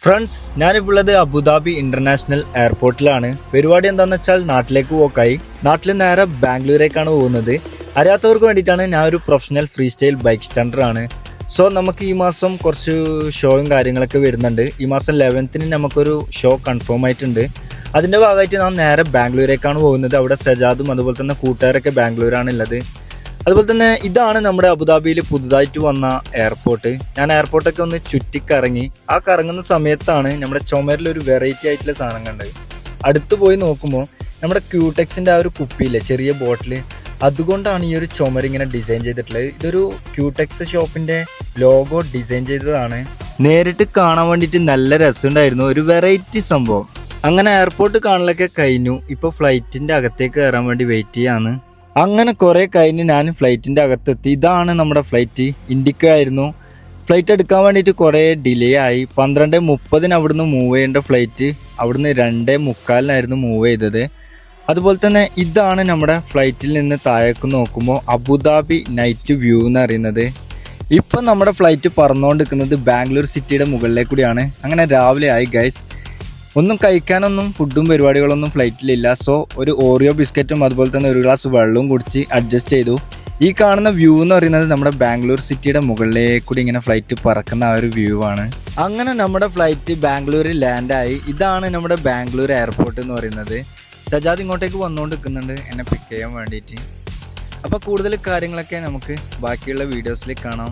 Friends, ഞാനിപ്പോൾ ഉള്ളത് Abu Dhabi international എയർപോർട്ടിലാണ്. പരിപാടി എന്താണെന്ന് വെച്ചാൽ നാട്ടിലേക്ക് പോക്കായി. നാട്ടിൽ നേരെ ബാംഗ്ലൂരേക്കാണ് പോകുന്നത്. അറിയാത്തവർക്ക് വേണ്ടിയിട്ടാണ്. ഞാൻ ഒരു പ്രൊഫഷണൽ ഫ്രീ സ്റ്റൈൽ ബൈക്ക് സ്റ്റാൻഡറാണ്. സോ നമുക്ക് ഈ മാസം കുറച്ച് ഷോയും കാര്യങ്ങളൊക്കെ വരുന്നുണ്ട്. ഈ മാസം 11th നമുക്കൊരു ഷോ കൺഫേം ആയിട്ടുണ്ട്. അതിൻ്റെ ഭാഗമായിട്ട് ഞാൻ നേരെ ബാംഗ്ലൂരേക്കാണ് പോകുന്നത്. അവിടെ സജാദും അതുപോലെ തന്നെ കൂട്ടുകാരൊക്കെ ബാംഗ്ലൂരാണ് ഉള്ളത്. അതുപോലെ തന്നെ ഇതാണ് നമ്മുടെ അബുദാബിയിൽ പുതുതായിട്ട് വന്ന എയർപോർട്ട്. ഞാൻ എയർപോർട്ടൊക്കെ ഒന്ന് ചുറ്റിക്കറങ്ങി. ആ കറങ്ങുന്ന സമയത്താണ് നമ്മുടെ ചുമരിലൊരു വെറൈറ്റി ആയിട്ടുള്ള സാധനം കണ്ടത്. അടുത്ത് പോയി നോക്കുമ്പോൾ നമ്മുടെ ക്യൂടെക്സിൻ്റെ ആ ഒരു കുപ്പിയില്ലേ, ചെറിയ ബോട്ടിൽ, അതുകൊണ്ടാണ് ഈ ഒരു ചുമരിങ്ങനെ ഡിസൈൻ ചെയ്തിട്ടുള്ളത്. ഇതൊരു ക്യൂടെക്സ് ഷോപ്പിൻ്റെ ലോഗോ ഡിസൈൻ ചെയ്തതാണ്. നേരിട്ട് കാണാൻ വേണ്ടിയിട്ട് നല്ല രസമുണ്ടായിരുന്നു. ഒരു വെറൈറ്റി സംഭവം. അങ്ങനെ എയർപോർട്ട് കാണലൊക്കെ കഴിഞ്ഞു. ഇപ്പോൾ ഫ്ലൈറ്റിൻ്റെ അകത്തേക്ക് കയറാൻ വേണ്ടി വെയിറ്റ് ചെയ്യാണ്. അങ്ങനെ കുറേ കഴിഞ്ഞ് ഞാൻ ഫ്ലൈറ്റിൻ്റെ അകത്തെത്തി. ഇതാണ് നമ്മുടെ ഫ്ലൈറ്റ്. ഇൻഡിക്കോ ആയിരുന്നു. ഫ്ലൈറ്റ് എടുക്കാൻ വേണ്ടിയിട്ട് കുറേ ഡിലേ ആയി. 12:30 അവിടുന്ന് മൂവ് ചെയ്യേണ്ട ഫ്ലൈറ്റ് അവിടുന്ന് 2:45 മൂവ് ചെയ്തത്. അതുപോലെ തന്നെ ഇതാണ് നമ്മുടെ ഫ്ലൈറ്റിൽ നിന്ന് താഴേക്ക് നോക്കുമ്പോൾ അബുദാബി നൈറ്റ് വ്യൂ എന്ന് അറിയുന്നത്. ഇപ്പം നമ്മുടെ ഫ്ലൈറ്റ് പറന്നുകൊണ്ടിരിക്കുന്നത് ബാംഗ്ലൂർ സിറ്റിയുടെ മുകളിലേക്ക് കൂടിയാണ്. അങ്ങനെ രാവിലെ ആയി ഗൈസ്. ഒന്നും കഴിക്കാനൊന്നും ഫുഡും പരിപാടികളൊന്നും ഫ്ലൈറ്റിലില്ല. സോ ഒരു ഓറിയോ ബിസ്ക്കറ്റും അതുപോലെ തന്നെ ഒരു ഗ്ലാസ് വെള്ളവും കുടിച്ച് അഡ്ജസ്റ്റ് ചെയ്തു. ഈ കാണുന്ന വ്യൂ എന്ന് പറയുന്നത് നമ്മുടെ ബാംഗ്ലൂർ സിറ്റിയുടെ മുകളിലേക്ക് കൂടി ഇങ്ങനെ ഫ്ലൈറ്റ് പറക്കുന്ന ആ ഒരു വ്യൂ ആണ്. അങ്ങനെ നമ്മുടെ ഫ്ലൈറ്റ് ബാംഗ്ലൂരിൽ ലാൻഡായി. ഇതാണ് നമ്മുടെ ബാംഗ്ലൂർ എയർപോർട്ട് എന്ന് പറയുന്നത്. സജാദ് ഇങ്ങോട്ടേക്ക് വന്നുകൊണ്ട് നിൽക്കുന്നുണ്ട് എന്നെ പിക്ക് ചെയ്യാൻ വേണ്ടിയിട്ട്. അപ്പോൾ കൂടുതൽ കാര്യങ്ങളൊക്കെ നമുക്ക് ബാക്കിയുള്ള വീഡിയോസിൽ കാണാം.